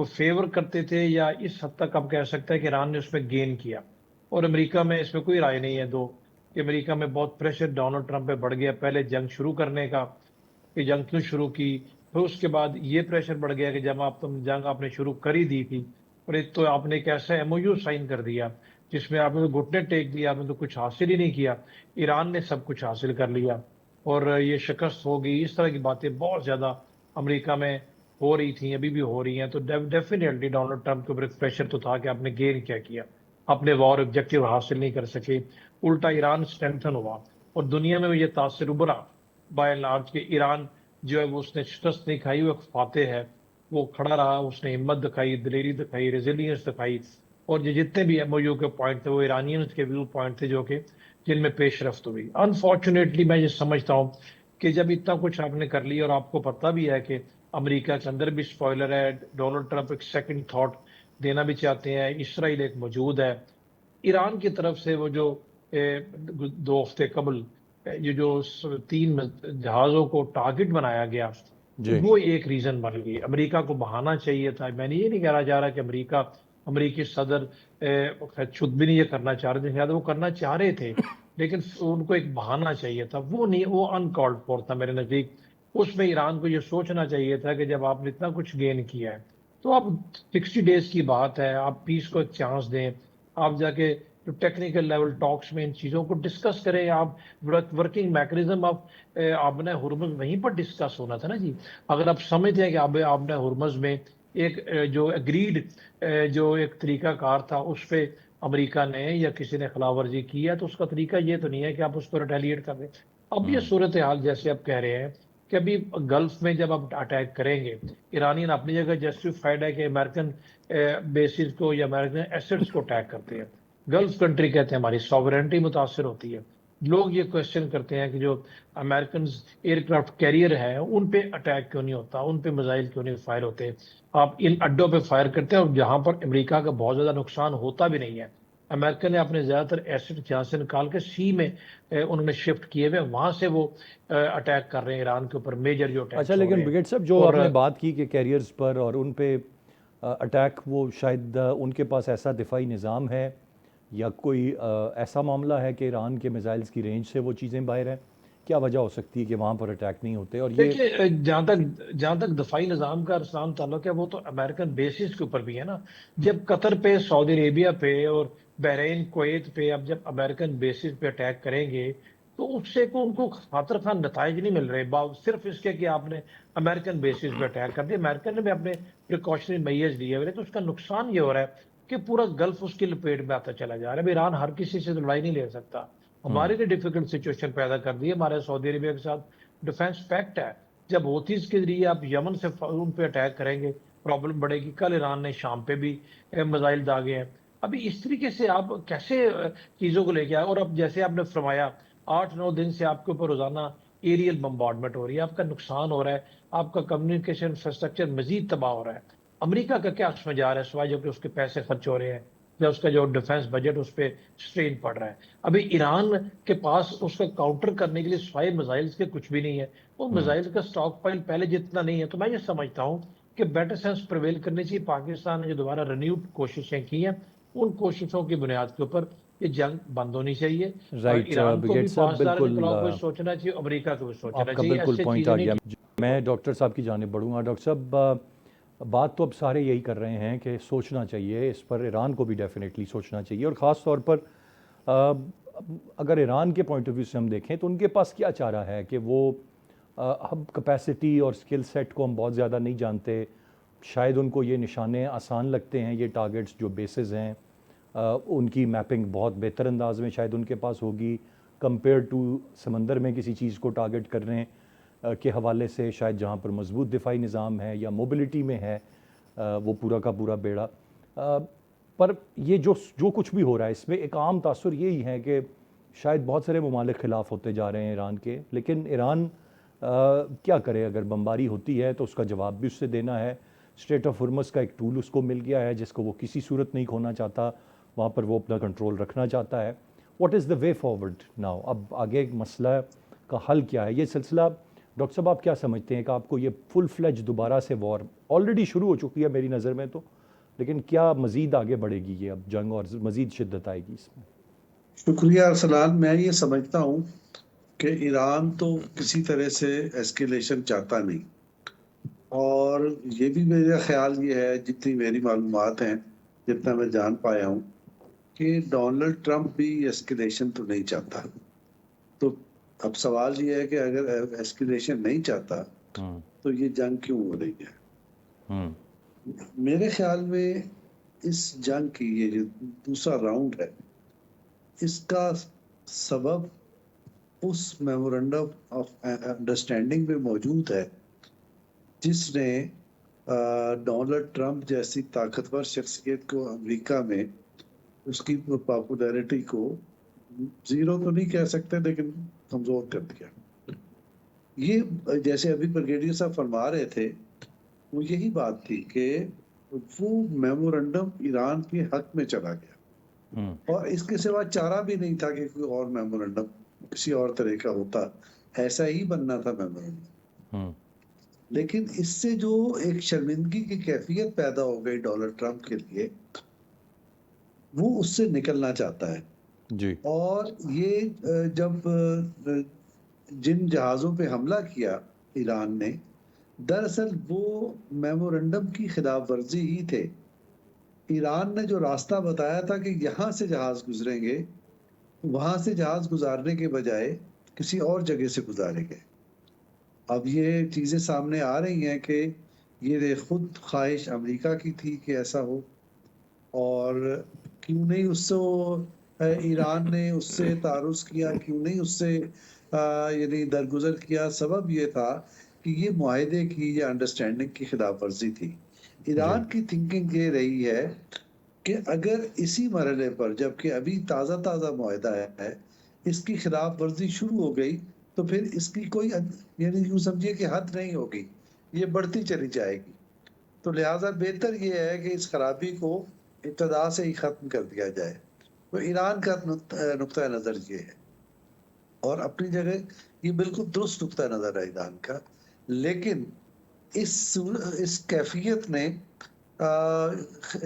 وہ فیور کرتے تھے یا اس حد تک آپ کہہ سکتے ہیں کہ ایران نے اس میں گین کیا. اور امریکہ میں اس میں کوئی رائے نہیں ہے دو کہ امریکہ میں بہت پریشر ڈونلڈ ٹرمپ پہ بڑھ گیا پہلے جنگ شروع کرنے کا کہ جنگ کیوں شروع کی. پھر اس کے بعد یہ پریشر بڑھ گیا کہ جب جنگ آپ نے شروع کر ہی دی تھی اور ایک تو آپ نے ایک ایسا ایم او یو سائن کر دیا جس میں آپ نے تو گھٹنے ٹیک دیا, آپ نے تو کچھ حاصل ہی نہیں کیا. ایران نے سب کچھ حاصل کر لیا اور یہ شکست ہوگی. اس طرح کی باتیں بہت زیادہ امریکہ میں ہو رہی تھیں, ابھی بھی ہو رہی ہیں. تو ڈیفینیٹلی ڈونلڈ ٹرمپ کے اوپر ایک پریشر تو تھا کہ آپ نے گین کیا کیا, اپنے وار آبجیکٹیو حاصل نہیں کر سکے. الٹا ایران اسٹرینتھن ہوا اور دنیا میں یہ تاثر ابھرا بائی اینڈ لارج کہ ایران جو ہے وہ اس نے شکست نہیں کھائی, وہ ایک فاتح ہے. وہ کھڑا رہا, اس نے ہمت دکھائی, دلیری دکھائی, ریزیلینس دکھائی. اور یہ جتنے بھی ایم او یو کے پوائنٹ تھے وہ ایرانینز کے ویو پوائنٹ تھے جو کہ جن میں پیش رفت ہوئی. انفارچونیٹلی میں یہ سمجھتا ہوں کہ جب اتنا کچھ آپ نے کر لیا اور آپ کو پتہ بھی ہے کہ امریکہ کے اندر بھی سپوائلر ہے, ڈونلڈ ٹرمپ ایک سیکنڈ تھاٹ دینا بھی چاہتے ہیں, اسرائیل ایک موجود ہے. ایران کی طرف سے وہ جو 2 ہفتے قبل یہ جو 3 جہازوں کو ٹارگٹ بنایا گیا جی وہ ایک ریزن بن گئی. امریکہ کو بہانا چاہیے تھا. میں نے یہ نہیں کہنا چاہ رہا کہ امریکی صدر خود بھی نہیں یہ کرنا چاہ رہے تھے, شاید وہ کرنا چاہ رہے تھے لیکن ان کو ایک بہانا چاہیے تھا. وہ نہیں, وہ انکالڈ فور تھا میرے نزدیک. اس میں ایران کو یہ سوچنا چاہیے تھا کہ جب آپ نے اتنا کچھ گین کیا ہے تو آپ 60 ڈیز کی بات ہے, آپ پیس کو ایک چانس دیں, آپ جا کے جو ٹیکنیکل لیول ٹاکس میں ان چیزوں کو ڈسکس کریں. آپ ورکنگ میکنزم آپ نے ہرمز وہیں پر ڈسکس ہونا تھا نا جی. اگر آپ سمجھتے ہیں کہ آپ نے ہرمز میں ایک جو اگریڈ جو ایک طریقہ کار تھا اس پہ امریکہ نے یا کسی نے خلاف ورزی کی ہے تو اس کا طریقہ یہ تو نہیں ہے کہ آپ اس کو ریٹیلیٹ کر دیں. اب یہ صورتحال جیسے آپ کہہ رہے ہیں کہ ابھی گلف میں جب آپ اٹیک کریں گے, ایرانین اپنی جگہ جسٹیفائڈ ہے کہ امریکن بیسز کو یا امریکن ایسٹس کو اٹیک کرتے ہیں. گلف کنٹری کہتے ہیں ہماری ساورینٹی متاثر ہوتی ہے. لوگ یہ کوشچن کرتے ہیں کہ جو امریکنز ایئر کرافٹ کیریئر ہیں ان پہ اٹیک کیوں نہیں ہوتا, ان پہ میزائل کیوں نہیں فائر ہوتے. آپ ان اڈوں پہ فائر کرتے ہیں اور جہاں پر امریکہ کا بہت زیادہ نقصان ہوتا بھی نہیں ہے. امریکہ نے اپنے زیادہ تر ایسٹ جہاں سے نکال کے سی میں انہوں نے شفٹ کیے ہوئے, وہاں سے وہ اٹیک کر رہے ہیں ایران کے اوپر, میجر جو اچھا. اٹیکس ہو رہے لیکن ہیں. بریگیڈ صاحب جو اور آپ نے بات کی کہ کیریئرز پر اور ان پہ اٹیک, وہ شاید ان کے پاس ایسا دفاعی نظام ہے یا کوئی ایسا معاملہ ہے کہ ایران کے میزائلز کی رینج سے وہ چیزیں باہر ہیں, کیا وجہ ہو سکتی ہے کہ وہاں پر اٹیک نہیں ہوتے؟ اور یہ دیکھیے جہاں تک دفاعی نظام کا ارسلان تعلق ہے وہ تو امریکن بیسز کے اوپر بھی ہے نا. جب قطر پہ, سعودی عربیہ پہ اور بحرین, کویت پہ اب جب امریکن بیسز پہ اٹیک کریں گے تو اس سے ان کو خاطر خواہ نتائج نہیں مل رہے صرف اس کے کہ آپ نے امریکن بیسز پہ اٹیک کر دیا. امریکن نے بھی اپنے پریکاشنری میئرز لیے ہوئے, تو اس کا نقصان یہ ہو رہا ہے کہ پورا گلف اس کی لپیٹ میں آتا چلا جا رہا ہے. ایران ہر کسی سے لڑائی نہیں لے سکتا. ہمارے لیے ڈیفیکلٹ سچویشن پیدا کر دی ہے. ہمارے سعودی عربیہ کے ساتھ ڈیفینس پیکٹ ہے. جب ہوتیز کے ذریعے آپ یمن سے ان پہ اٹیک کریں گے پرابلم بڑھے گی. کل ایران نے شام پہ بھی میزائل داغے ہیں. ابھی اس طریقے سے آپ کیسے چیزوں کو لے کے آئے؟ اور اب جیسے آپ نے فرمایا 8-9 دن سے آپ کے اوپر روزانہ ایریل بمبارڈمنٹ ہو رہی ہے, آپ کا نقصان ہو رہا ہے, آپ کا کمیونیکیشن انفراسٹرکچر مزید تباہ ہو رہا ہے. امریکہ کا کیا اس میں جا رہا ہے سوائے جو کہ اس کے پیسے خرچ ہو رہے ہیں یا اس کا جو ڈیفنس بجٹ اس پہ سٹرین پڑ رہا ہے. ابھی ایران کے پاس اس کا کاؤنٹر کرنے کے لیے سوائے میزائلز کے کچھ بھی نہیں ہے. وہ میزائل کا سٹاک پائل پہلے جتنا نہیں ہے. تو میں یہ سمجھتا ہوں کہ بیٹر سینس پریویل کرنی چاہیے. پاکستان نے جو دوبارہ رینیوڈ کوششیں کی ہیں ان کوششوں کی بنیاد کے اوپر یہ جنگ بند ہونی چاہیے. رائٹ ایران کو بھی بریگیڈ صاحب, 5000 کے بالکل خلاف کوئی سوچنا چاہیے, امریکہ کو بھی سوچنا آپ کا چاہیے. بالکل ایسے پوائنٹ چیزیں آ نہیں گیا. ٹھیک. میں ڈاکٹر صاحب کی جانب بڑھوں گا. ڈاکٹر صاحب, بات تو اب سارے یہی کر رہے ہیں کہ سوچنا چاہیے اس پر, ایران کو بھی ڈیفینیٹلی سوچنا چاہیے. اور خاص طور پر اگر ایران کے پوائنٹ آف ویو سے ہم دیکھیں تو ان کے پاس کیا چارہ ہے کہ وہ اب کیپیسٹی اور سکل سیٹ کو ہم بہت زیادہ نہیں جانتے. شاید ان کو یہ نشانے آسان لگتے ہیں, یہ ٹارگٹس جو بیسز ہیں ان کی میپنگ بہت بہتر انداز میں شاید ان کے پاس ہوگی کمپیئر ٹو سمندر میں کسی چیز کو ٹارگٹ کرنے کے حوالے سے. شاید جہاں پر مضبوط دفاعی نظام ہے یا موبلٹی میں ہے وہ پورا کا پورا بیڑا. پر یہ جو کچھ بھی ہو رہا ہے اس میں ایک عام تاثر یہی ہے کہ شاید بہت سارے ممالک خلاف ہوتے جا رہے ہیں ایران کے, لیکن ایران کیا کرے؟ اگر بمباری ہوتی ہے تو اس کا جواب بھی اس سے دینا ہے. اسٹریٹ آف ہرمز کا ایک ٹول اس کو مل گیا ہے جس کو وہ کسی صورت نہیں کھونا چاہتا, وہاں پر وہ اپنا کنٹرول رکھنا چاہتا ہے. What is the way forward now? اب آگے مسئلہ کا حل کیا ہے؟ یہ سلسلہ ڈاکٹر صاحب آپ کیا سمجھتے ہیں کہ آپ کو یہ فل فلیج دوبارہ سے وار آلریڈی شروع ہو چکی ہے میری نظر میں تو، لیکن کیا مزید آگے بڑھے گی یہ اب جنگ اور مزید شدت آئے گی اس میں؟ شکریہ ارسلان. میں یہ سمجھتا ہوں کہ ایران تو کسی طرح سے ایسکیلیشن چاہتا نہیں، اور یہ بھی میرا خیال یہ ہے، جتنی میری معلومات ہیں، جتنا میں جان پایا ہوں، کہ ڈونلڈ ٹرمپ بھی ایسکیلیشن تو نہیں چاہتا. تو اب سوال یہ ہے کہ اگر ایسکیلیشن نہیں چاہتا تو یہ جنگ کیوں ہو رہی ہے؟ میرے خیال میں اس جنگ کی یہ جو دوسرا راؤنڈ ہے، اس کا سبب اس میمورنڈم آف انڈرسٹینڈنگ میں موجود ہے جس نے ڈونلڈ ٹرمپ جیسی طاقتور شخصیت کو امریکہ میں اس کی پاپولیرٹی کو زیرو تو نہیں کہہ سکتے لیکن کمزور کر دیا. یہ جیسے ابھی بریگیڈیئر صاحب فرما رہے تھے، وہ یہی بات تھی کہ وہ میمورنڈم ایران کے حق میں چلا گیا، اور اس کے سوا چارہ بھی نہیں تھا کہ کوئی اور میمورنڈم کسی اور طرح کا ہوتا. ایسا ہی بننا تھا میمورنڈم. لیکن اس سے جو ایک شرمندگی کی کیفیت پیدا ہو گئی ڈونلڈ ٹرمپ کے لیے، وہ اس سے نکلنا چاہتا ہے. جی. اور یہ جب جن جہازوں پہ حملہ کیا ایران نے، دراصل وہ میمورنڈم کی خلاف ورزی ہی تھے. ایران نے جو راستہ بتایا تھا کہ یہاں سے جہاز گزریں گے، وہاں سے جہاز گزارنے کے بجائے کسی اور جگہ سے گزارے گئے. اب یہ چیزیں سامنے آ رہی ہیں کہ یہ خود خواہش امریکہ کی تھی کہ ایسا ہو، اور کیوں نہیں اس سے ایران نے اس سے تعارض کیا، کیوں نہیں اس سے یعنی درگزر کیا. سبب یہ تھا کہ یہ معاہدے کی یا انڈرسٹینڈنگ کی خلاف ورزی تھی. ایران کی تھنکنگ یہ رہی ہے کہ اگر اسی مرحلے پر، جبکہ ابھی تازہ معاہدہ ہے، اس کی خلاف ورزی شروع ہو گئی تو پھر اس کی کوئی یعنی یوں سمجھیے کہ حد نہیں ہوگی، یہ بڑھتی چلی جائے گی. تو لہٰذا بہتر یہ ہے کہ اس خرابی کو ابتدا سے ہی ختم کر دیا جائے. تو ایران کا نقطہ نظر یہ ہے، اور اپنی جگہ یہ بالکل درست نقطہ نظر ہے ایران کا. لیکن اس کیفیت نے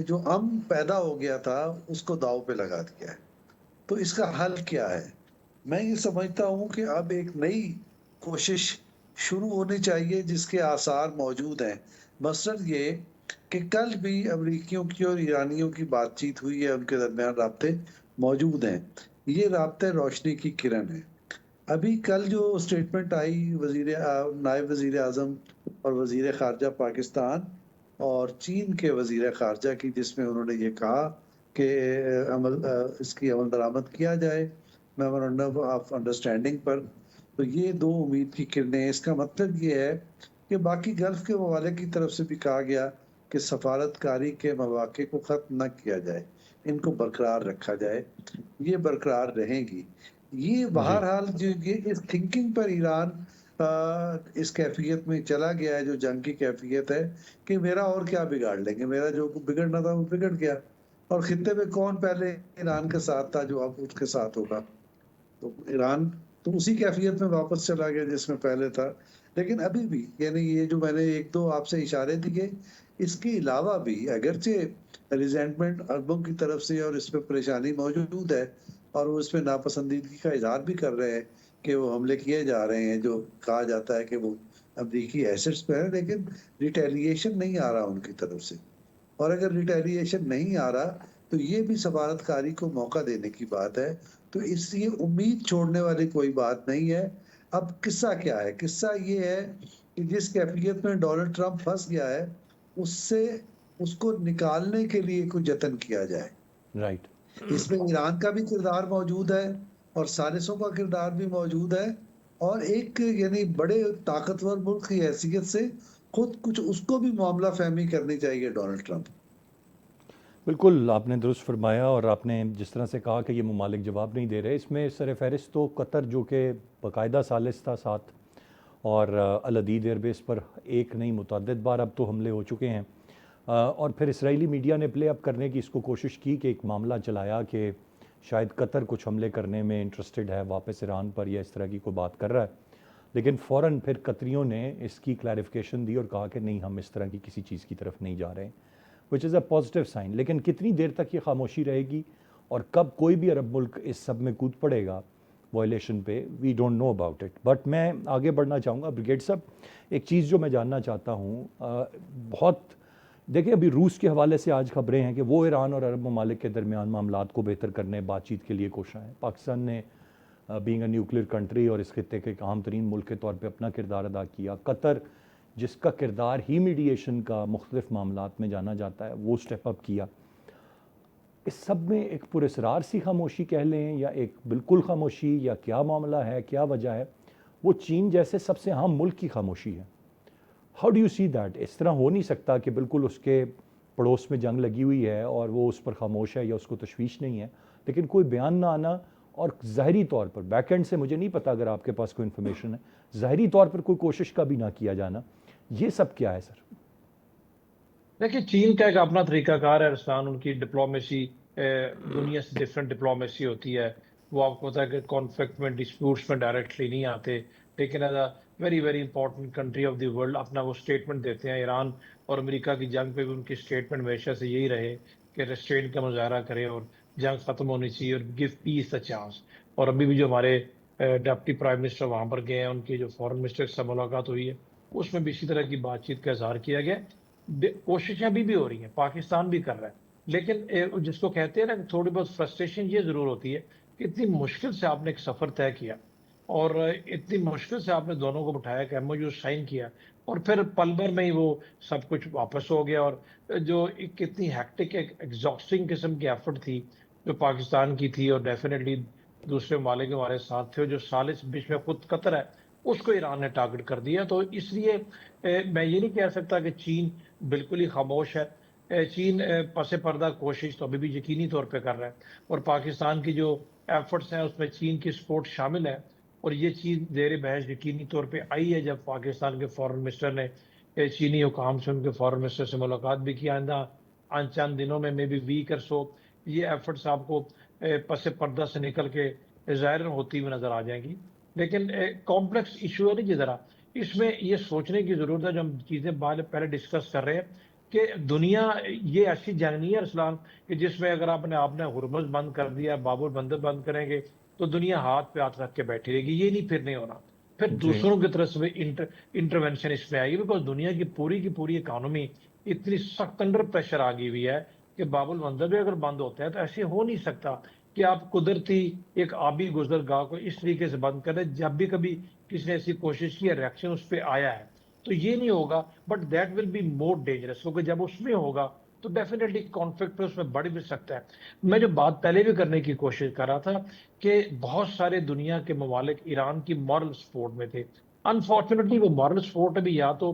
جو امن پیدا ہو گیا تھا اس کو داؤ پہ لگا دیا ہے. تو اس کا حل کیا ہے؟ میں یہ سمجھتا ہوں کہ اب ایک نئی کوشش شروع ہونی چاہیے جس کے آثار موجود ہیں. مثلاً یہ کہ کل بھی امریکیوں کی اور ایرانیوں کی بات چیت ہوئی ہے، ان کے درمیان رابطے موجود ہیں. یہ رابطے روشنی کی کرن ہے. ابھی کل جو اسٹیٹمنٹ آئی نائب وزیر اعظم اور وزیر خارجہ پاکستان اور چین کے وزیر خارجہ کی، جس میں انہوں نے یہ کہا کہ اس کی عمل درآمد کیا جائے میمورنڈم آف انڈرسٹینڈنگ پر، تو یہ دو امید کی کرنیں. اس کا مطلب یہ ہے کہ باقی گلف کے ممالک کی طرف سے بھی کہا گیا کہ سفارت کاری کے مواقع کو ختم نہ کیا جائے، ان کو برقرار رکھا جائے. یہ برقرار رہیں گی. یہ بہرحال جو اس تھنکنگ پر ایران اس کیفیت میں چلا گیا ہے، جو جنگ کی کیفیت ہے کہ میرا اور کیا بگاڑ لیں گے، میرا جو بگڑنا تھا وہ بگڑ گیا، اور خطے میں کون پہلے ایران کے ساتھ تھا جو اب اس کے ساتھ ہوگا. تو ایران تو اسی کیفیت میں واپس چلا گیا جس میں پہلے تھا. لیکن ابھی بھی یعنی یہ جو میں نے ایک دو آپ سے اشارے دیے، اس کے علاوہ بھی اگرچہ ریزینٹمنٹ عربوں کی طرف سے اور اس پہ پریشانی موجود ہے، اور وہ اس پہ ناپسندیدگی کا اظہار بھی کر رہے ہیں کہ وہ حملے کیے جا رہے ہیں جو کہا جاتا ہے کہ وہ امریکی ایسٹس پہ ہے، لیکن ریٹیلیشن نہیں آ رہا ان کی طرف سے. اور اگر ریٹیلیشن نہیں آ رہا تو یہ بھی سفارت کاری کو موقع دینے کی بات ہے. تو اس لیے امید چھوڑنے والی کوئی بات نہیں ہے. اب قصہ کیا ہے؟ قصہ یہ ہے کہ جس کیفیت میں ڈونلڈ ٹرمپ پھنس گیا ہے، اس کو نکالنے کے لیے کوئی جتن کیا جائے. رائٹ. اس میں ایران کا بھی کردار موجود ہے اور ثالثوں کا کردار بھی موجود ہے، اور ایک یعنی بڑے طاقتور ملک کی حیثیت سے خود کچھ اس کو بھی معاملہ فہمی کرنی چاہیے ڈونلڈ ٹرمپ. بالکل آپ نے درست فرمایا، اور آپ نے جس طرح سے کہا کہ یہ ممالک جواب نہیں دے رہے، اس میں سر فہرست تو قطر جو کہ باقاعدہ ثالث تھا ساتھ، اور الحدید ایئر بیس پر ایک نہیں متعدد بار اب تو حملے ہو چکے ہیں. اور پھر اسرائیلی میڈیا نے پلے اپ کرنے کی اس کو کوشش کی کہ ایک معاملہ چلایا کہ شاید قطر کچھ حملے کرنے میں انٹرسٹڈ ہے واپس ایران پر، یا اس طرح کی کوئی بات کر رہا ہے. لیکن فوراً پھر قطریوں نے اس کی کلیریفیکیشن دی اور کہا کہ نہیں، ہم اس طرح کی کسی چیز کی طرف نہیں جا رہے ہیں، وچ از اے پازیٹیو سائن. لیکن کتنی دیر تک یہ خاموشی رہے گی اور کب کوئی بھی عرب ملک اس سب میں کود پڑے گا وائلیشن پہ، we don't know about it. But میں آگے بڑھنا چاہوں گا بریگیڈ صاحب. ایک چیز جو میں جاننا چاہتا ہوں، بہت دیکھیں ابھی روس کے حوالے سے آج خبریں ہیں کہ وہ ایران اور عرب ممالک کے درمیان معاملات کو بہتر کرنے، بات چیت کے لیے کوشاں ہیں. پاکستان نے بینگ اے نیوکلیئر کنٹری اور اس خطے کے ایک اہم ترین ملک کے طور پہ اپنا کردار ادا کیا. قطر جس کا کردار ہی میڈیشن کا مختلف معاملات میں جانا جاتا ہے، وہ سٹیپ اپ کیا. اس سب میں ایک پراسرار سی خاموشی کہہ لیں یا ایک بالکل خاموشی، یا کیا معاملہ ہے، کیا وجہ ہے؟ وہ چین جیسے سب سے اہم ملک کی خاموشی ہے. How do you see that? اس طرح ہو نہیں سکتا کہ بالکل اس کے پڑوس میں جنگ لگی ہوئی ہے اور وہ اس پر خاموش ہے یا اس کو تشویش نہیں ہے، لیکن کوئی بیان نہ آنا اور ظاہری طور پر بیک اینڈ سے مجھے نہیں پتا، اگر آپ کے پاس کوئی انفارمیشن ہے، ظاہری طور پر کوئی کوشش کا بھی نہ کیا جانا، یہ سب کیا ہے سر؟ دیکھیں، چین کا ایک اپنا طریقہ کار ہے ارسلان. ان کی ڈپلومیسی دنیا سے ڈفرینٹ ڈپلومیسی ہوتی ہے. وہ آپ کو پتا ہے کہ کانفلکٹ میں، ڈسپیوٹس میں ڈائریکٹلی نہیں آتے، لیکن as a very very important country of the world اپنا وہ اسٹیٹمنٹ دیتے ہیں. ایران اور امریکہ کی جنگ پہ بھی ان کی اسٹیٹمنٹ ہمیشہ سے یہی رہے کہ ریسٹرینٹ کا مظاہرہ کرے اور جنگ ختم ہونی چاہیے اور گیو پیس اے چانس. اور ابھی بھی جو ہمارے ڈپٹی پرائم منسٹر وہاں پر گئے ہیں، ان کی جو فارن منسٹر سے ملاقات ہوئی ہے، اس میں بھی اسی طرح کی بات چیت کا اظہار کیا گیا. کوششیں ابھی بھی ہو رہی ہیں، پاکستان بھی کر رہا ہے، لیکن جس کو کہتے ہیں نا کہ تھوڑی بہت فرسٹریشن یہ ضرور ہوتی ہے کہ اتنی مشکل سے آپ نے ایک سفر طے کیا اور اتنی مشکل سے آپ نے دونوں کو بٹھایا کہ ایم او یو سائن کیا، اور پھر پل بھر میں ہی وہ سب کچھ واپس ہو گیا. اور جو کتنی ہیکٹک ایگزاسٹنگ قسم کی ایفرٹ تھی جو پاکستان کی تھی، اور ڈیفینیٹلی دوسرے ممالک ہمارے ساتھ تھے، جو سالس بیچ میں خود قطر ہے اس کو ایران نے ٹارگٹ کر دیا. تو اس لیے میں یہ نہیں کہہ سکتا کہ چین بالکل ہی خاموش ہے. چین پس پردہ کوشش تو ابھی بھی یقینی طور پہ کر رہا ہے، اور پاکستان کی جو ایفرٹس ہیں اس میں چین کی سپورٹ شامل ہے. اور یہ چیز زیر بحث یقینی طور پہ آئی ہے جب پاکستان کے فارن منسٹر نے چینی حکام سے، ان کے فارن منسٹر سے ملاقات بھی کی. آئندہ چند دنوں میں بی ویک اور سو یہ ایفرٹس آپ کو پس پردہ سے نکل کے ظاہر ہوتی ہوئی نظر آ جائیں گی. لیکن کمپلیکس ایشو ہے نہیں ذرا، اس میں یہ سوچنے کی ضرورت ہے جو ہم چیزیں پہلے ڈسکس کر رہے ہیں کہ دنیا یہ ایسی جنگ نہیں ہے ارسلان کہ جس میں اگر آپ نے ہرمز بند کر دیا، باب البندر بند کریں گے تو دنیا ہاتھ پہ ہاتھ رکھ کے بیٹھی رہے گی. یہ نہیں، پھر نہیں ہونا. پھر جی دوسروں کی طرف سے انٹروینشن اس میں آئے گی، بیکاز دنیا کی پوری اکانومی اتنی سخت انڈر پریشر آ گئی ہوئی ہے کہ باب المندب بھی اگر بند ہوتا ہے تو ایسے ہو نہیں سکتا کہ آپ قدرتی ایک آبی گزرگاہ کو اس طریقے سے بند کر دیں. جب بھی کبھی کسی نے ایسی کوشش کی ہے، ریئیکشن اس پہ آیا ہے، تو یہ نہیں ہوگا. But that will be more dangerous, کیونکہ جب اس میں ہوگا تو ڈیفینیٹلی کانفلکٹ اس میں بڑھ بھی سکتا ہے. میں جو بات پہلے بھی کرنے کی کوشش کر رہا تھا کہ بہت سارے دنیا کے ممالک ایران کی مورل سپورٹ میں تھے. انفارچونیٹلی وہ مورل سپورٹ ابھی یا تو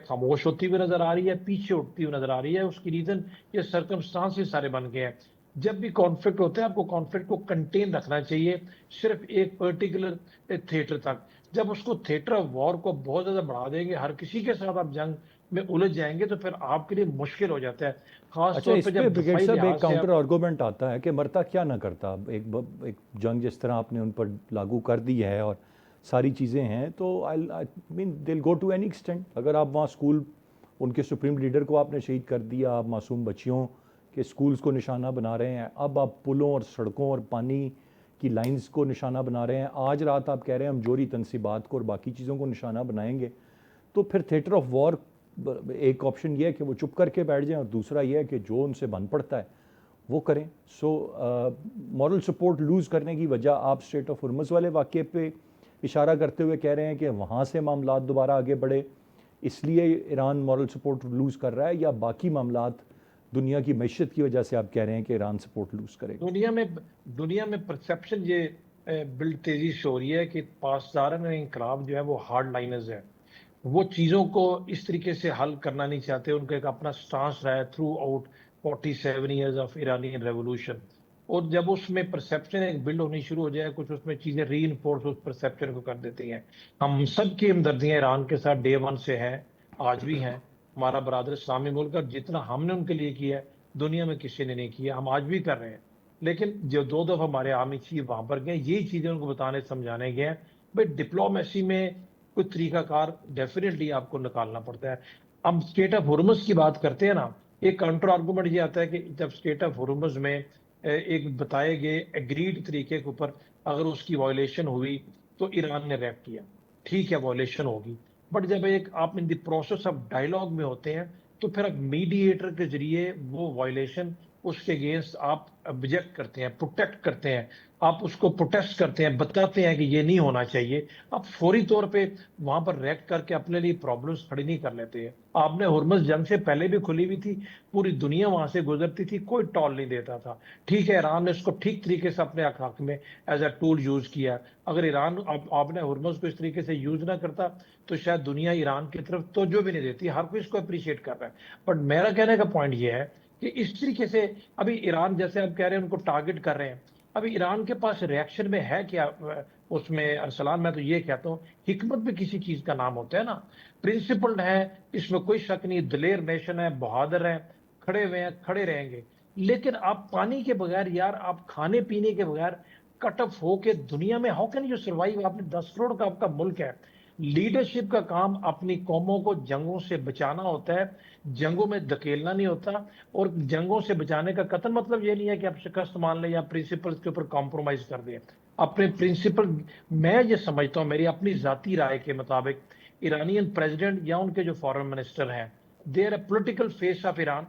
خاموش ہوتی ہوئی نظر آ رہی ہے، پیچھے اٹھتی ہوئی نظر آ رہی ہے. اس کی ریزن یہ سرکمسٹانس سارے بن گئے ہیں. جب بھی کانفلکٹ ہوتا ہے آپ کو کانفلکٹ کو کنٹین رکھنا چاہیے صرف ایک پرٹیکولر تھیٹر تک. جب اس کو تھیٹر آف وار کو بہت زیادہ بڑھا دیں گے، ہر کسی کے ساتھ آپ جنگ میں الجھ جائیں گے، تو پھر آپ کے لیے مشکل ہو جاتا ہے، خاص اچھا، طور پہ اس پہ جب بریگیڈ دفاعی صاحب ایک لحاظ سے کاؤنٹر آپ. آرگومنٹ آتا ہے کہ مرتا کیا نہ کرتا. ایک جنگ جس طرح آپ نے ان پر لاگو کر دی ہے اور ساری چیزیں ہیں، تو آئی مین دل گو ٹو اینی ایکسٹینٹ. اگر آپ وہاں اسکول، ان کے سپریم لیڈر کو آپ نے شہید کر دیا، آپ معصوم بچیوں کے اسکولز کو نشانہ بنا رہے ہیں، اب آپ پلوں اور سڑکوں اور پانی کی لائنز کو نشانہ بنا رہے ہیں، آج رات آپ کہہ رہے ہیں ہم جوہری تنصیبات کو اور باقی چیزوں کو نشانہ بنائیں گے، تو پھر تھیٹر آف وار ایک آپشن یہ ہے کہ وہ چپ کر کے بیٹھ جائیں، اور دوسرا یہ ہے کہ جو ان سے بن پڑتا ہے وہ کریں. سو مورل سپورٹ لوز کرنے کی وجہ آپ اسٹریٹ آف ہرمز والے واقعے پہ اشارہ کرتے ہوئے کہہ رہے ہیں کہ وہاں سے معاملات دوبارہ آگے بڑھے اس لیے ایران مورل سپورٹ لوز کر رہا ہے، یا باقی معاملات دنیا کی معیشت کی وجہ سے آپ کہہ رہے ہیں کہ ایران سپورٹ لوز کرے گا؟ دنیا میں پرسیپشن یہ بلڈ تیزی سے ہو رہی ہے کہ پاسداران انقلاب جو ہے وہ ہارڈ لائنرز ہیں، وہ چیزوں کو اس طریقے سے حل کرنا نہیں چاہتے. ان کا ایک اپنا سٹانس رہا ہے through out 47 years of Iranian revolution. اور جب اس میں پرسیپشن ایک بلڈ ہونی شروع ہو جائے، کچھ اس میں چیزیں ری انفورس اس پرسیپشن کو کر دیتی ہیں. ہم سب کی ہمدردیاں ایران کے ساتھ ڈے ون سے ہیں، آج بھی ہیں. ہمارا برادر اسلامی ملک، اور جتنا ہم نے ان کے لیے کیا ہے دنیا میں کسی نے نہیں کیا، ہم آج بھی کر رہے ہیں. لیکن جو 2 دفعہ ہمارے آرمی چیف وہاں پر گئے، یہی چیزیں ان کو بتانے سمجھانے گئے ہیں. بھائی ڈپلومیسی میں کوئی طریقہ کار ڈیفینیٹلی آپ کو نکالنا پڑتا ہے. اب اسٹیٹ آف ہرمز کی بات کرتے ہیں نا, ایک کاؤنٹر آرگومنٹ یہ آتا ہے کہ جب اسٹیٹ آف ہرمز میں ایک بتائے گئے ایگریڈ طریقے کے اوپر اگر اس کی وائلیشن ہوئی تو ایران نے ریپ کیا, ٹھیک ہے وائلیشن ہوگی, بٹ جب ایک آپ ان دی پروسیس آف ڈائیلاگ میں ہوتے ہیں تو پھر اب میڈیٹر کے ذریعے وہ وائلیشن اس کے اگینسٹ آپ آبجیکٹ کرتے ہیں, پروٹیکٹ کرتے ہیں, آپ اس کو پروٹیسٹ کرتے ہیں, بتاتے ہیں کہ یہ نہیں ہونا چاہیے. آپ فوری طور پہ وہاں پر ریکٹ کر کے اپنے لیے پرابلمس کھڑی نہیں کر لیتے ہیں. آپ نے ہرمز جنگ سے پہلے بھی کھلی ہوئی تھی, پوری دنیا وہاں سے گزرتی تھی, کوئی ٹال نہیں دیتا تھا. ٹھیک ہے ایران نے اس کو ٹھیک طریقے سے اپنے حق میں ایز اے ٹول یوز کیا. اگر ایران آپ نے ہرمز کو اس طریقے سے یوز نہ کرتا تو شاید دنیا ایران کی طرف توجہ بھی نہیں دیتی. ہر کوئی اس کو اپریشیٹ کر رہا ہے. بٹ میرا کہنے کا پوائنٹ یہ ہے کہ اس طریقے سے ابھی ایران جیسے آپ کہہ رہے ہیں ان کو ٹارگٹ کر رہے ہیں, ابھی ایران کے پاس ریئیکشن میں ہے کیا اس میں ارسلان؟ میں تو یہ کہتا ہوں حکمت بھی کسی چیز کا نام ہوتا ہے نا, پرنسپلڈ ہے, اس میں کوئی شک نہیں, دلیر نیشن ہے, بہادر ہے, کھڑے ہوئے ہیں, کھڑے رہیں گے. لیکن آپ پانی کے بغیر یار, آپ کھانے پینے کے بغیر کٹ اف ہو کے دنیا میں ہاؤ کین یو سروائیو؟ آپ نے 10 کروڑ کا آپ کا ملک ہے. لیڈرشپ کا کام اپنی قوموں کو جنگوں سے بچانا ہوتا ہے, جنگوں میں دھکیلنا نہیں ہوتا. اور جنگوں سے بچانے کا قطعاً مطلب یہ نہیں ہے کہ آپ شکست مان لیں یا پرنسپل کے اوپر کمپرومائز کر دیں. اپنے پرنسپل, میں یہ سمجھتا ہوں میری اپنی ذاتی رائے کے مطابق ایرانین پریزیڈنٹ یا ان کے جو فارن منسٹر ہیں, they are a political face of Iran,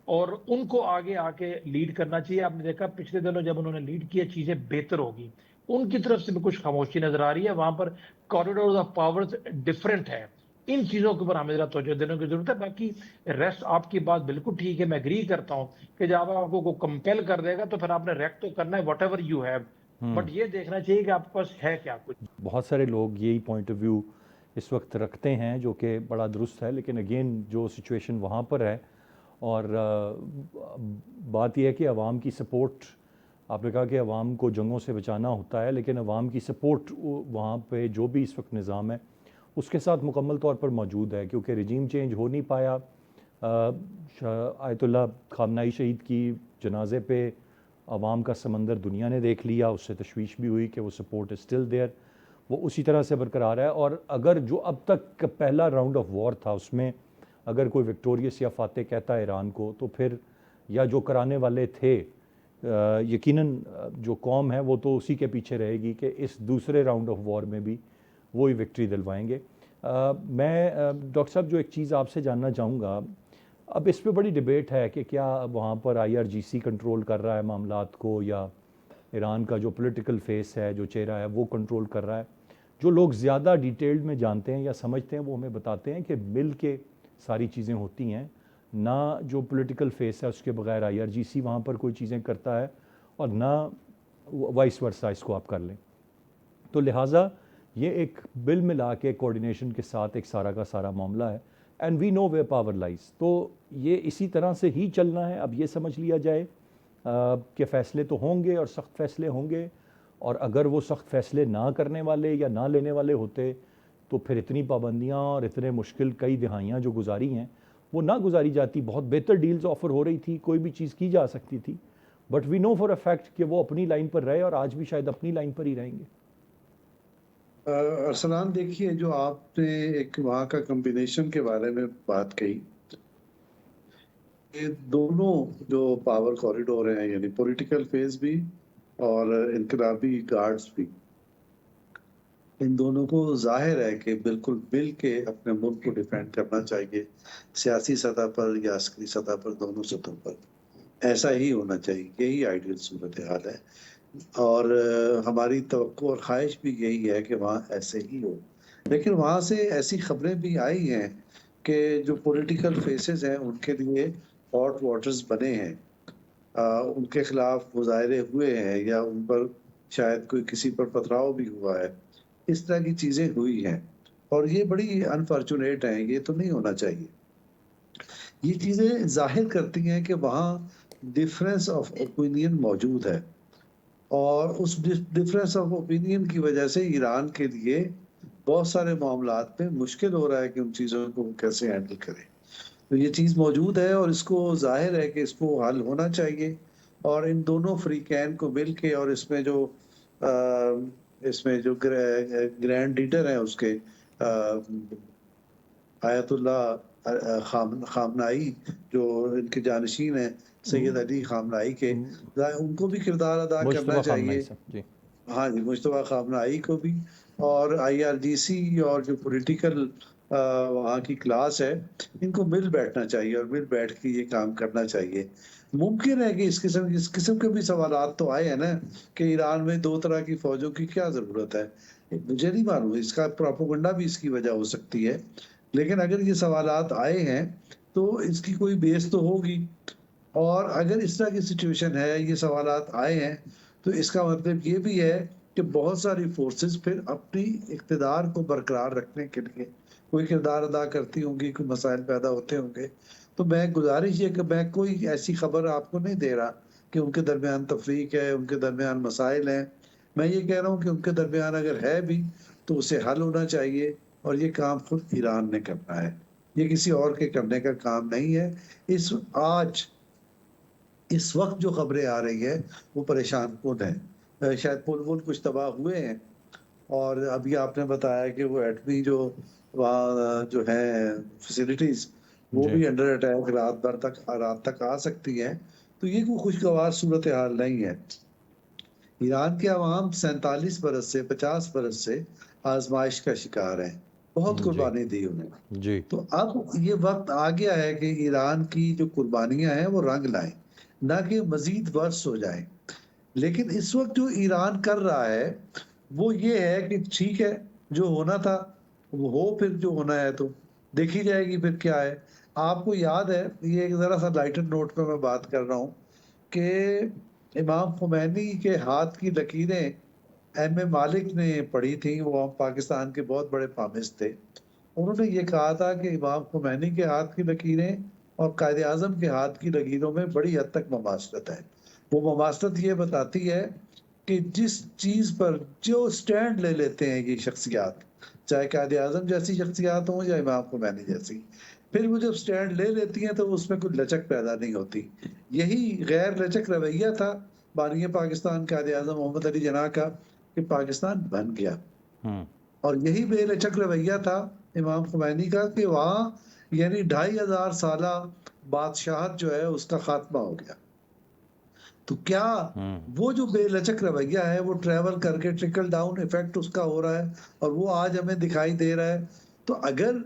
اور ان کو آگے آ کے لیڈ کرنا چاہیے. آپ نے دیکھا پچھلے دنوں جب انہوں نے لیڈ کیا چیزیں بہتر ہوگی. ان کی طرف سے بھی کچھ خاموشی نظر آ رہی ہے, وہاں پر کوریڈورز آف پاورز ڈفرینٹ ہے. ان چیزوں کے اوپر ہمیں ذرا توجہ دینے کی ضرورت ہے. باقی ریسٹ آپ کی بات بالکل ٹھیک ہے, میں اگری کرتا ہوں کہ جب آپ کو کمپیل کر دے گا تو پھر آپ نے ریکٹ تو کرنا ہے what ever you have, but یہ دیکھنا چاہیے کہ آپ کے پاس ہے کیا کچھ. بہت سارے لوگ یہی پوائنٹ آف ویو اس وقت رکھتے ہیں جو کہ بڑا درست ہے, لیکن اگین جو سچویشن وہاں پر ہے, اور بات یہ ہے کہ عوام کی سپورٹ, آپ نے کہا کہ عوام کو جنگوں سے بچانا ہوتا ہے, لیکن عوام کی سپورٹ وہاں پہ جو بھی اس وقت نظام ہے اس کے ساتھ مکمل طور پر موجود ہے, کیونکہ رجیم چینج ہو نہیں پایا. آیت اللہ خامنائی شہید کی جنازے پہ عوام کا سمندر دنیا نے دیکھ لیا, اس سے تشویش بھی ہوئی کہ وہ سپورٹ اسٹل دیئر, وہ اسی طرح سے برقرار ہے. اور اگر جو اب تک پہلا راؤنڈ آف وار تھا اس میں اگر کوئی وکٹوریس یا فاتح کہتا ہے ایران کو, تو پھر یا جو کرانے والے تھے یقیناً جو قوم ہے وہ تو اسی کے پیچھے رہے گی کہ اس دوسرے راؤنڈ آف وار میں بھی وہی وکٹری دلوائیں گے. میں ڈاکٹر صاحب جو ایک چیز آپ سے جاننا چاہوں گا, اب اس پہ بڑی ڈیبیٹ ہے کہ کیا وہاں پر IRGC کنٹرول کر رہا ہے معاملات کو, یا ایران کا جو پولیٹیکل فیس ہے, جو چہرہ ہے, وہ کنٹرول کر رہا ہے. جو لوگ زیادہ ڈیٹیلڈ میں جانتے ہیں یا سمجھتے ہیں وہ ہمیں بتاتے ہیں کہ مل کے ساری چیزیں ہوتی ہیں, نہ جو پولیٹیکل فیس ہے اس کے بغیر IRGC وہاں پر کوئی چیزیں کرتا ہے, اور نہ وائس ورسا اس کو آپ کر لیں. تو لہٰذا یہ ایک بل ملا کے کوارڈینیشن کے ساتھ ایک سارا کا سارا معاملہ ہے, and we know where power lies. تو یہ اسی طرح سے ہی چلنا ہے. اب یہ سمجھ لیا جائے کہ فیصلے تو ہوں گے اور سخت فیصلے ہوں گے, اور اگر وہ سخت فیصلے نہ کرنے والے یا نہ لینے والے ہوتے تو پھر اتنی پابندیاں اور اتنے مشکل کئی دہائیاں جو گزاری ہیں وہ نہ گزاری جاتی. بہت بہتر ڈیلز آفر ہو رہی تھی, کوئی بھی چیز کی جا سکتی تھی, but we know for a fact کہ وہ اپنی لائن پر رہے, اور آج بھی شاید اپنی لائن پر ہی رہیں گے. ارسلان دیکھیے, جو آپ نے ایک وہاں کا کمبینیشن کے بارے میں بات کہی, یہ دونوں جو پاور کوریڈور ہیں, یعنی پولیٹیکل فیز بھی اور انقلابی گارڈز بھی, ان دونوں کو ظاہر ہے کہ بالکل مل کے اپنے ملک کو ڈیفینڈ کرنا چاہیے, سیاسی سطح پر یا عسکری سطح پر, دونوں سطحوں پر ایسا ہی ہونا چاہیے. یہی آئیڈیل صورتحال ہے, اور ہماری توقع اور خواہش بھی یہی ہے کہ وہاں ایسے ہی ہو. لیکن وہاں سے ایسی خبریں بھی آئی ہیں کہ جو پولیٹیکل فیسز ہیں ان کے لیے ہاٹ واٹرز بنے ہیں, ان کے خلاف مظاہرے ہوئے ہیں, یا ان پر شاید کوئی کسی پر پتھراؤ بھی ہوا ہے. اس طرح کی چیزیں ہوئی ہیں, اور یہ بڑی انفارچونیٹ ہیں, یہ تو نہیں ہونا چاہیے. یہ چیزیں ظاہر کرتی ہیں کہ وہاں ڈفرینس آف اوپینین موجود ہے, اور اس ڈفرینس آف اوپینین کی وجہ سے ایران کے لیے بہت سارے معاملات میں مشکل ہو رہا ہے کہ ان چیزوں کو کیسے ہینڈل کرے. تو یہ چیز موجود ہے, اور اس کو ظاہر ہے کہ اس کو حل ہونا چاہیے, اور ان دونوں فریقین کو مل کے, اور اس میں جو گرینڈ لیڈر ہیں اس کے آیت اللہ خامنائی جو ان کے جانشین ہیں سید علی خامنائی کے، ان کو بھی کردار ادا کرنا مجتبیٰ چاہیے. خامنائی صاحب، جی ہاں جی، مجتبیٰ خامنائی کو بھی، اور IRGC اور جو پولیٹیکل وہاں کی کلاس ہے، ان کو مل بیٹھنا چاہیے اور مل بیٹھ کے یہ کام کرنا چاہیے. ممکن ہے کہ اس قسم کے بھی سوالات تو آئے ہیں نا کہ ایران میں 2 طرح کی فوجوں کی کیا ضرورت ہے. مجھے نہیں معلوم، اس کا پروپیگنڈا بھی اس کی وجہ ہو سکتی ہے، لیکن اگر یہ سوالات آئے ہیں تو اس کی کوئی بیس تو ہوگی. اور اگر اس طرح کی سچویشن ہے، یہ سوالات آئے ہیں، تو اس کا مطلب یہ بھی ہے کہ بہت ساری فورسز پھر اپنی اقتدار کو برقرار رکھنے کے لیے کوئی کردار ادا کرتی ہوں گی، کوئی مسائل پیدا ہوتے ہوں گے. تو میں گزارش یہ کہ میں کوئی ایسی خبر آپ کو نہیں دے رہا کہ ان کے درمیان تفریق ہے، ان کے درمیان مسائل ہیں. میں یہ کہہ رہا ہوں کہ ان کے درمیان اگر ہے بھی تو اسے حل ہونا چاہیے، اور یہ کام خود ایران نے کرنا ہے، یہ کسی اور کے کرنے کا کام نہیں ہے. اس وقت جو خبریں آ رہی ہیں وہ پریشان کن ہیں. شاید پل کچھ تباہ ہوئے ہیں، اور ابھی آپ نے بتایا کہ وہ ایٹمی جو وہاں جو ہے فیسلٹیز وہ بھی انڈر اٹیک رات تک آ سکتی ہیں. تو یہ کوئی خوشگوار صورتحال نہیں ہے. ایران کے عوام 47 برس سے 50 برس سے آزمائش کا شکار ہیں، بہت قربانی دی انہیں. جی تو اب یہ وقت آ گیا ہے کہ ایران کی جو قربانیاں ہیں وہ رنگ لائیں، نہ کہ مزید ورس ہو جائیں. لیکن اس وقت جو ایران کر رہا ہے وہ یہ ہے کہ ٹھیک ہے، جو ہونا تھا وہ ہو، پھر جو ہونا ہے تو دیکھی جائے گی پھر کیا ہے. آپ کو یاد ہے، یہ ایک ذرا سا لائٹر نوٹ پہ میں بات کر رہا ہوں کہ امام خمینی کے ہاتھ کی لکیریں ایم مالک نے پڑھی تھیں. وہ پاکستان کے بہت بڑے پامست تھے. انہوں نے یہ کہا تھا کہ امام خمینی کے ہاتھ کی لکیریں اور قائد اعظم کے ہاتھ کی لکیروں میں بڑی حد تک مماثلت ہے. وہ مماثلت یہ بتاتی ہے کہ جس چیز پر جو سٹینڈ لے لیتے ہیں یہ شخصیات، چاہے قائد اعظم جیسی شخصیات ہوں یا امام خمینی جیسی، پھر وہ جب سٹینڈ لے لیتی ہیں تو اس میں کوئی لچک پیدا نہیں ہوتی. یہی غیر لچک رویہ تھا بانی پاکستان قائد اعظم محمد علی جناح کا کہ پاکستان بن گیا، اور یہی بے لچک رویہ تھا امام خمینی کا کہ وہاں یعنی 2500 سالہ بادشاہت جو ہے اس کا خاتمہ ہو گیا. تو کیا وہ جو بے لچک رویہ ہے وہ ٹریول کر کے ٹرکل ڈاؤن ایفیکٹ اس کا ہو رہا ہے اور وہ آج ہمیں دکھائی دے رہا ہے. تو اگر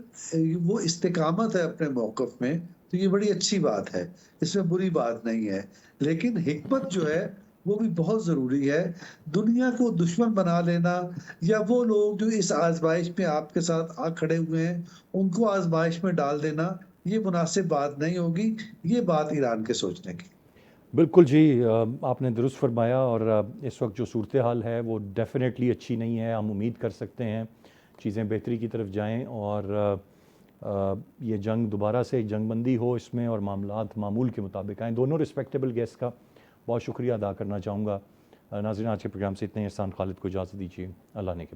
وہ استقامت ہے اپنے موقف میں تو یہ بڑی اچھی بات ہے، اس میں بری بات نہیں ہے. لیکن حکمت جو ہے وہ بھی بہت ضروری ہے. دنیا کو دشمن بنا لینا یا وہ لوگ جو اس آزمائش میں آپ کے ساتھ آ کھڑے ہوئے ہیں ان کو آزمائش میں ڈال دینا، یہ مناسب بات نہیں ہوگی. یہ بات ایران کے سوچنے کی. بالکل جی، آپ نے درست فرمایا. اور اس وقت جو صورتحال ہے وہ ڈیفینیٹلی اچھی نہیں ہے. ہم امید کر سکتے ہیں چیزیں بہتری کی طرف جائیں اور یہ جنگ دوبارہ سے ایک جنگ بندی ہو اس میں اور معاملات معمول کے مطابق آئیں. دونوں رسپیکٹیبل گیسٹ کا بہت شکریہ ادا کرنا چاہوں گا. ناظرین، آج کے پروگرام سے اتنے. احسان خالد کو اجازت دیجیے. اللہ نے کے